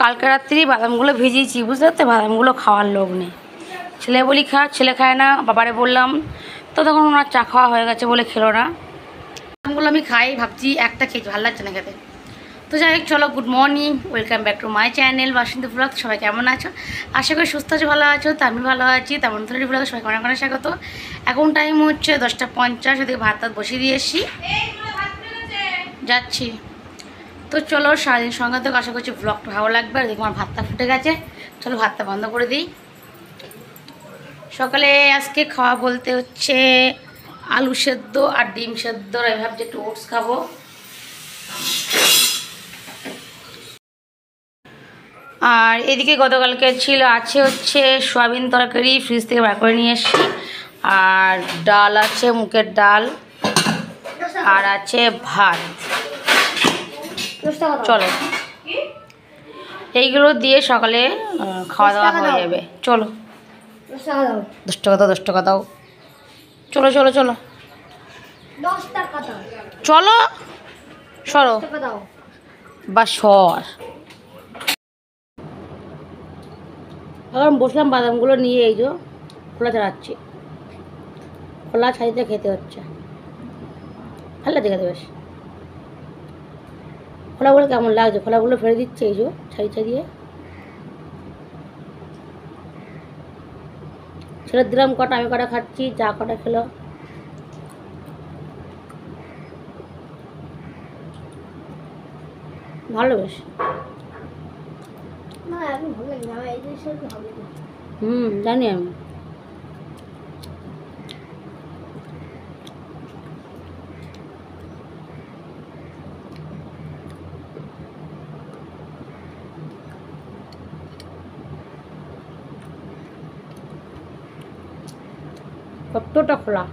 কালকে রাত্রি বাদামগুলো ভিজিয়েছি, বুঝতে পারতে? বাদামগুলো খাওয়ার লোক নেই। ছেলে বলি খা, ছেলে খায় না। বাবারে বললাম তো তখন ওনার চা খাওয়া হয়ে গেছে বলে খেলো না। বাদামগুলো আমি খাই, ভাবছি একটা খেয়েছি, ভালো লাগছে না খেতে। তো যাই হোক, চলো, good morning, welcome back to my channel Basanti blog. সবাই কেমন আছো? আশা করি সুস্থ আছো, ভালো আছো। তো আমি ভালো আছি। তেমন ধরে ব্লগে সবাইকে অনেক অনেক স্বাগত। এখন টাইম হচ্ছে 10:50। ওদিকে ভাত বসিয়ে দিয়ে এসছি, যাচ্ছি। তো চলো, সারাদিন সঙ্গে তো আশা করছি ব্লগটা ভালো লাগবে। আর দেখো আমার ভাতটা ফুটে গেছে, চলো ভাতটা বন্ধ করে দিই। সকালে আজকে খাওয়া বলতে হচ্ছে আলু সেদ্ধ আর ডিম সেদ্ধ। আমি ভাবছি একটু ওটস খাবো। আর এদিকে গতকালকে আছে হচ্ছে সয়াবিন তরকারি, ফ্রিজ থেকে বার করে নিয়ে এসেছি। আর ডাল আছে, মুগের ডাল, আর আছে ভাত। চলো, এইগুলো দিয়ে সকালে খাওয়া দাওয়া হয়ে যাবে। চলো, 10 টাকা দাও, 10 টাকা দাও। চলো চলো চলো চলো, সরো বা সর। এখন বসলাম বাদামগুলো নিয়ে, এই যে খোলা ছাড়াচ্ছি। খোলা ছাড়িতে খেতে হচ্ছে, ভালো লাগছে খেতে বেশ। খোলাগুলো কেমন লাগছে? খোলাগুলো ফেলে দিচ্ছে, এই যে ছাড়ি ছাড়িয়ে ছেড়ে দিলাম কটা। আমি কটা খাচ্ছি, চা কটা খেলো। ভালো বেশ। জানি আমি। কতটা খোলা!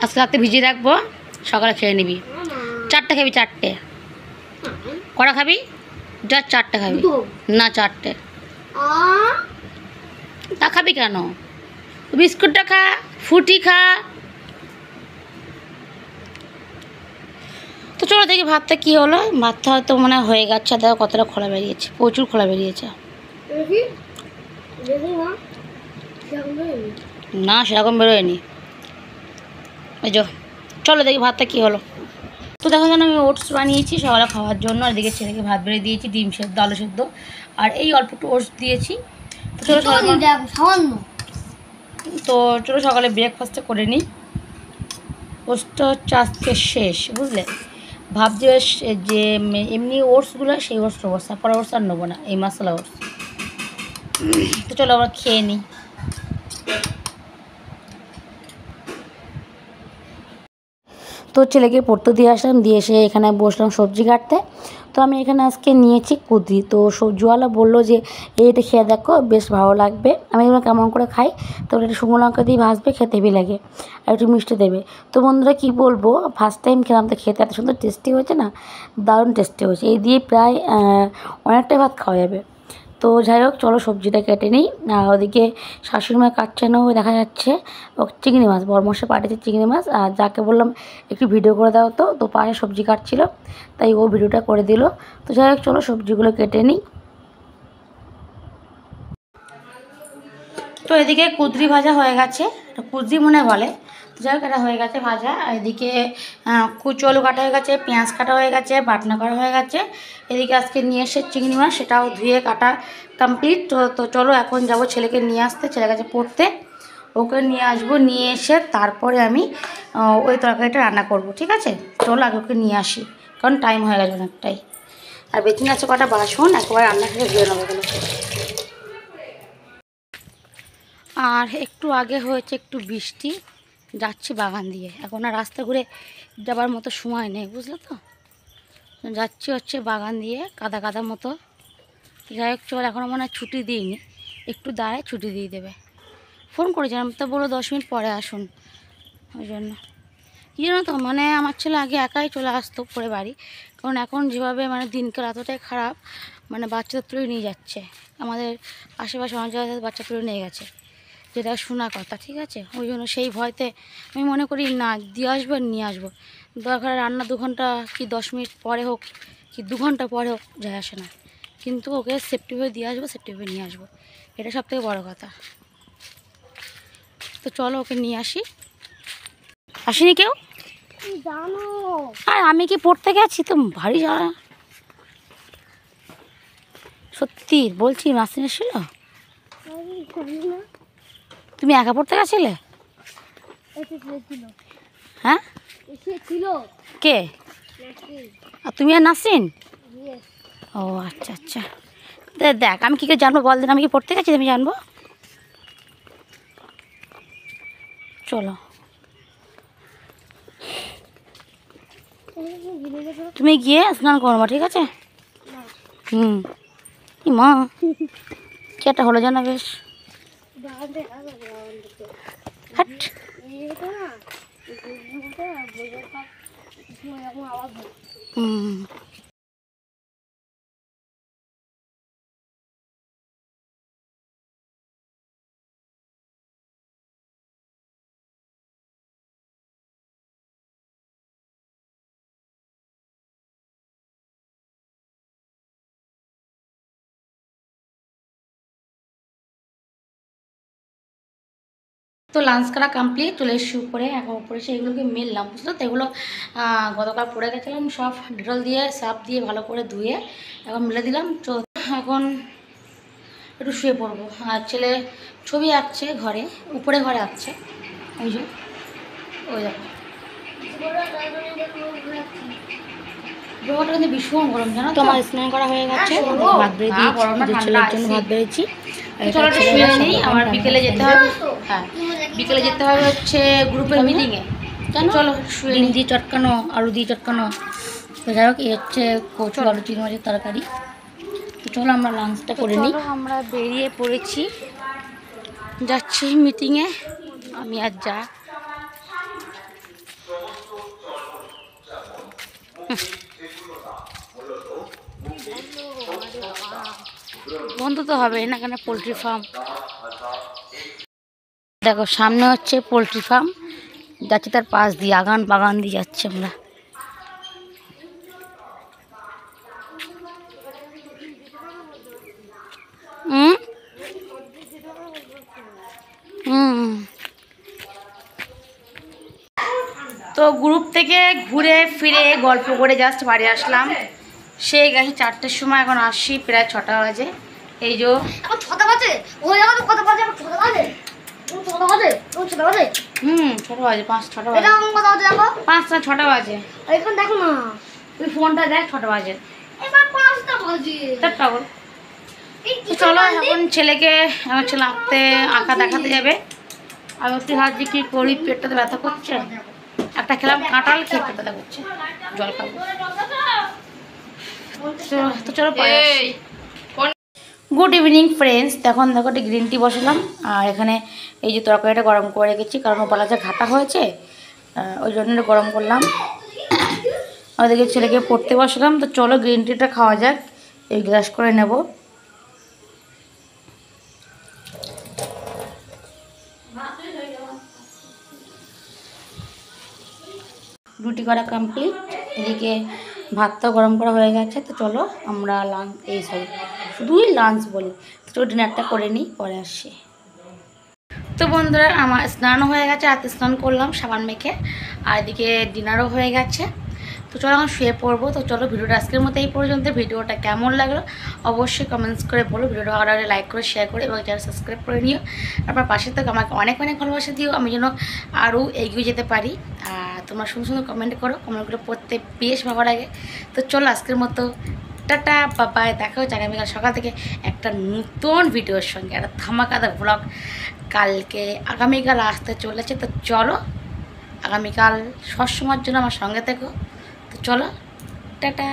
আজকে রাতে ভিজিয়ে রাখবো, সকালে খেয়ে নিবি। 4টে খাবি? 4টে কটা খাবি? যা 4টে খাবি না? 4টে। তা খাবি কেন? বিস্কুটটা খা, ফুটি খা। তো চলো দেখি ভাতটা কি হলো। ভাতটা হয়তো মনে হয়ে গেছে। দেখো কতটা খোলা বেরিয়েছে, প্রচুর খোলা বেরিয়েছে। না, সেরকম বেরোয়নি। এই যো, চলো দেখি ভাতটা কি হলো। তো দেখো যেন আমি ওটস বানিয়েছি সকালে খাওয়ার জন্য। আর এদিকে ছেলেকে ভাত বেড়ে দিয়েছি, ডিম সেদ্ধ, আলু সেদ্ধ, আর এই অল্প একটু ওটস দিয়েছি। তো চলো সকালে ব্রেকফাস্টটা করে নিই। ওটসটা হচ্ছে আজকে শেষ, বুঝলে? ভাবছি যে এমনি ওটসগুলো সেই ওটস নেবো, সাপার ওটস আর নেবো না, এই মশলা ওটস। তো চলো আমরা খেয়ে নিই। তো ছেলেকে পড়তে দিয়ে আসলাম, দিয়ে এসে এখানে বসলাম সবজি কাটতে। তো আমি এখানে আজকে নিয়েছি কুঁদরি। তো সবজিওয়ালা বললো যে এইটা খেয়ে দেখো, বেশ ভালো লাগবে। আমি এগুলো কেমন করে খাই, তো এটা শুকনো লঙ্কা দিয়ে ভাজবে, খেতে হেবি লাগে, আর একটু মিষ্টি দেবে। তো বন্ধুরা কী বলবো, ফার্স্ট টাইম খেলাম, তো খেতে এত সুন্দর টেস্টি হয়েছে না, দারুণ টেস্টি হয়েছে। এই দিয়ে প্রায় অনেকটাই ভাত খাওয়া যাবে। তো যাই হোক, চলো সবজিটা কেটে নিই। আর ওদিকে শাশুড়ি মা কাটছেন, ও দেখা যাচ্ছে ও চিংড়ি মাছ, বড়মশাই পাঠিয়েছে চিংড়ি মাছ। আর যাকে বললাম একটু ভিডিও করে দাও, তো পাশে সবজি কাটছিল, তাই ও ভিডিওটা করে দিল। তো যাই হোক, চলো সবজিগুলো কেটে নিই। তো এদিকে কুঁদরি ভাজা হয়ে গেছে, কুঁদরি মনে বলে। তো যাই হোক, এটা হয়ে গেছে ভাজা। আর এদিকে কুচো আলু কাটা হয়ে গেছে, পেঁয়াজ কাটা হয়ে গেছে, বাটনা করা হয়ে গেছে। এদিকে আজকে নিয়ে এসে চিংড়ি মাছ, সেটাও ধুয়ে কাটা কমপ্লিট। তো চলো এখন যাব ছেলেকে নিয়ে আসতে, ছেলের কাছে পড়তে। ওকে নিয়ে আসবো, নিয়ে এসে তারপরে আমি ওই তরকারিটা রান্না করব, ঠিক আছে? চলো আগে ওকে নিয়ে আসি, কারণ টাইম হয়ে গেছে অনেকটাই। আর বেচিনে আছে কটা বাসন, একবার রান্না করে ধুয়ে নেবো এগুলো। আর একটু আগে হয়েছে একটু বৃষ্টি, যাচ্ছি বাগান দিয়ে। এখন আর রাস্তা ঘুরে যাবার মতো সময় নেই, বুঝলে তো। যাচ্ছি হচ্ছে বাগান দিয়ে, কাদা কাদা মতো। যাই হোক চল, এখনও মনে হয় ছুটি দিইনি, একটু দাঁড়ায় ছুটি দিয়ে দেবে। ফোন করেছিলাম তো, বলো 10 মিনিট পরে আসুন। ওই জন্য কী জানো তো, মানে আমার ছেলে আগে একাই চলে আসতো পরে বাড়ি, কারণ এখন যেভাবে মানে দিনকাল এতটাই খারাপ, মানে বাচ্চাদের তুলে নিয়ে যাচ্ছে। আমাদের আশেপাশে অনেক জায়গায় বাচ্চা তুলে নিয়ে গেছে, যেটা শোনা কথা, ঠিক আছে। ওই জন্য সেই ভয়তে আমি মনে করি না, দিয়ে আসবো আর নিয়ে আসবো। দরকার রান্না 2 ঘন্টা কি 10 মিনিট পরে হোক কি 2 ঘন্টা পরে হোক, যায় আসে না, কিন্তু ওকে সেফটিভাবে দিয়ে আসবো, সেফটিভাবে নিয়ে আসবো, এটা সবথেকে বড় কথা। তো চলো ওকে নিয়ে আসি। আসেনি কেউ জানো? আর আমি কি পড়তে গেছি তো, ভারী যাওয়া সত্যি বলছি। নাসিন এসেছিল? তুমি একা পড়তে গেছিলে? হ্যাঁ, কে? আর তুমি আর নাসিন? ও আচ্ছা আচ্ছা। দেখ আমি কী করে জানবো, বল দিন আমি কি পড়তে গেছি আমি জানবো? চলো তুমি গিয়ে স্নান করবা, ঠিক আছে? মা কি একটা হলো জানা, বেশ তো লাঞ্চ করা কমপ্লিট, চলে এসেছি উপরে। এখন উপরে এসে এগুলোকে মিললাম, বুঝলো তো। এগুলো গতকাল পরে গেছিলাম, সব ডেটল দিয়ে সার্ফ দিয়ে ভালো করে ধুয়ে এখন মিলে দিলাম। তো এখন একটু শুয়ে পড়বো। আর ছেলে ছবি আঁকছে ঘরে, উপরে ঘরে আঁকছে, ওই যে ওই দেখো। জলটা কিন্তু ভীষণ গরম, জানো তো। আমার স্নান করা হয়ে গেছে, ভাত বেড়ে দিয়েছি, ছেলের জন্য ভাত বেড়েছি। চলো শুয়ে নেই, আমার বিকেলে যেতে হবে। হ্যাঁ, বিকেলে যেতে হবে হচ্ছে গ্রুপের মিটিংয়ে। চলো শুয়ে ডিম দিয়ে চটকানো, আলু দিয়ে চটকানো। তো যাই হোক, এই হচ্ছে কচু আলু চিংড়ি মাছের তরকারি। তো চলো আমরা লাঞ্চটা করে নিই। আমরা বেরিয়ে পড়েছি, যাচ্ছি মিটিংয়ে আমি আর যা। বন্ধ তো হবে না কেন, পোলট্রি ফার্ম। দেখো সামনে হচ্ছে পোলট্রি ফার্ম, যাচ্ছি তার পাশ দিয়ে, আগান বাগান দিয়ে যাচ্ছি আমরা। তো গ্রুপ থেকে ঘুরে ফিরে গল্প করে জাস্ট বাড়ি আসলাম। সেই গেছে 4টের সময়, এখন আসছি প্রায় 6টা বাজে। এই যে 6টা বাজে, ওই জায়গায় কত বাজে? 6টা বাজে, 6টা বাজে, 6টা বাজে। 6টা বাজে, 5-6টা বাজে। এটা কত বাজে দেখো? 5 না 6টা বাজে। এখন দেখো না, তুই ফোনটা দেখ, 6টা বাজে। এবার 5টা বাজে। তার পাগল। চলো এখন ছেলেকে, আমার ছেলে আঁকা দেখাতে যাবে। আমি একটু হাত দিয়ে কি করি, পেটটাতে ব্যথা করছে। একটা খেলাম কাঁঠাল, খেয়ে পেটটা ব্যথা করছে, জল খাবো। তো চলো গুড ইভিনিং ফ্রেন্ডস। এখন দেখো একটা গ্রিন টি বসালাম, আর এখানে এই যে তরকারিটা গরম করে রেখেছি, কারণ ওপালা যে ঘাটা হয়েছে ওই জন্য গরম করলাম। ওদেরকে ছেলেকে পড়তে বসালাম। তো চলো গ্রিন টিটা খাওয়া যাক, এই গ্লাস করে নেব। রুটি করা কমপ্লিট, এদিকে ভাতটাও গরম করা হয়ে গেছে। তো চলো আমরা শুধুই লাঞ্চ বলি, তো ডিনারটা করে নিই, পরে আসছি। তো বন্ধুরা আমার স্নানও হয়ে গেছে, রাতে স্নান করলাম সাবান মেখে, আর এদিকে ডিনারও হয়ে গেছে। তো চলো এখন শুয়ে পড়বো। তো চলো ভিডিওটা আজকের মতো এই পর্যন্ত। ভিডিওটা কেমন লাগলো অবশ্যই কমেন্টস করে বলো। ভিডিওটা ভালো লাগলে লাইক করে শেয়ার করে এবং চ্যানেল সাবস্ক্রাইব করে নিও। আপনার পাশে থেকে আমাকে অনেক অনেক ভালোবাসা দিও, আমি যেন আরও এগিয়ে যেতে পারি। আর তোমরা সুন্দর সুন্দর কমেন্ট করো, কমেন্টগুলো পড়তে বেশ ভালো লাগে। তো চলো আজকের মতো টাটা বাবাই, দেখা হচ্ছে আগামীকাল সকাল থেকে একটা নতুন ভিডিওর সঙ্গে, একটা ধামাকাদার ব্লগ আগামীকাল আসতে চলেছে। তো চলো আগামীকাল সবসময়ের জন্য আমার সঙ্গে থেকো। তো চলো টাটা।